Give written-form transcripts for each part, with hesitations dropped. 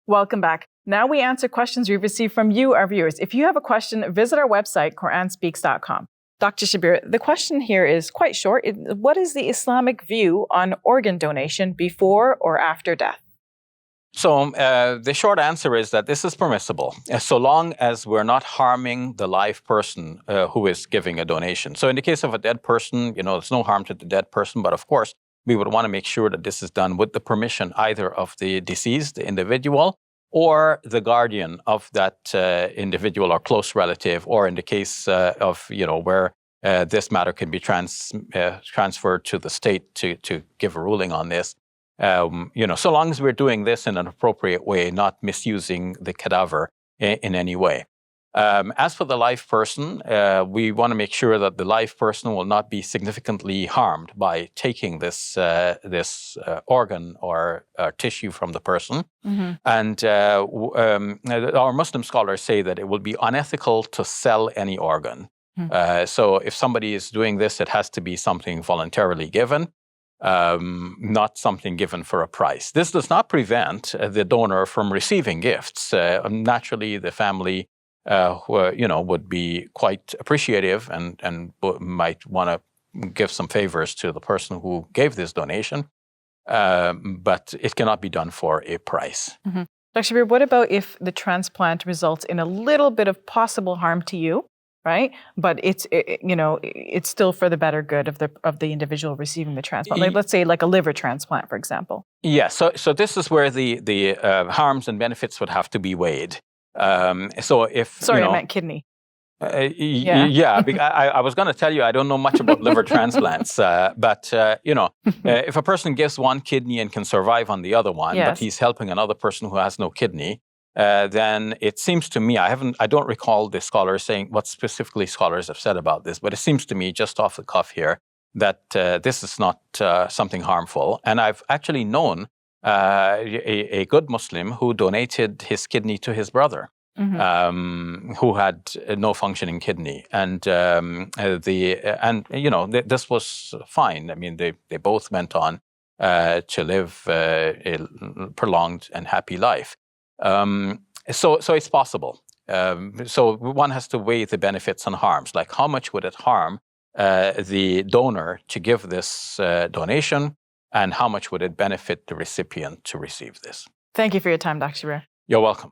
Welcome back. Now we answer questions we've received from you, our viewers. If you have a question, visit our website, QuranSpeaks.com. Dr. Shabir, the question here is quite short. What is the Islamic view on organ donation before or after death? So the short answer is that this is permissible, so long as we're not harming the live person who is giving a donation. So in the case of a dead person, there's no harm to the dead person, but of course, we would want to make sure that this is done with the permission either of the deceased, the individual, or the guardian of that individual or close relative, or in the case of, where this matter can be transferred to the state to give a ruling on this. So long as we're doing this in an appropriate way, not misusing the cadaver in any way. As for the live person, we want to make sure that the live person will not be significantly harmed by taking this organ or tissue from the person. Mm-hmm. And our Muslim scholars say that it will be unethical to sell any organ. Mm-hmm. So if somebody is doing this, it has to be something voluntarily given. Not something given for a price. This does not prevent the donor from receiving gifts. Naturally, the family, would be quite appreciative and might want to give some favors to the person who gave this donation, but it cannot be done for a price. Mm-hmm. Dr. Shabir, what about if the transplant results in a little bit of possible harm to you? Right, but it's still for the better good of the individual receiving the transplant. Like, let's say like a liver transplant, for example. Yeah. So this is where the harms and benefits would have to be weighed. So if I meant kidney. Yeah. I was going to tell you I don't know much about liver transplants, but if a person gives one kidney and can survive on the other one, yes, but he's helping another person who has no kidney. Then it seems to me, I don't recall the scholars saying what specifically scholars have said about this, but it seems to me just off the cuff here that this is not something harmful. And I've actually known a good Muslim who donated his kidney to his brother, mm-hmm, who had no functioning kidney, and this was fine. I mean, they both went on to live a prolonged and happy life. So it's possible. So one has to weigh the benefits and harms. Like, how much would it harm the donor to give this donation, and how much would it benefit the recipient to receive this? Thank you for your time, Dr. Shabir. You're welcome.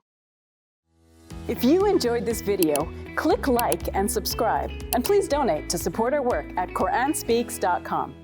If you enjoyed this video, click like and subscribe, and please donate to support our work at QuranSpeaks.com.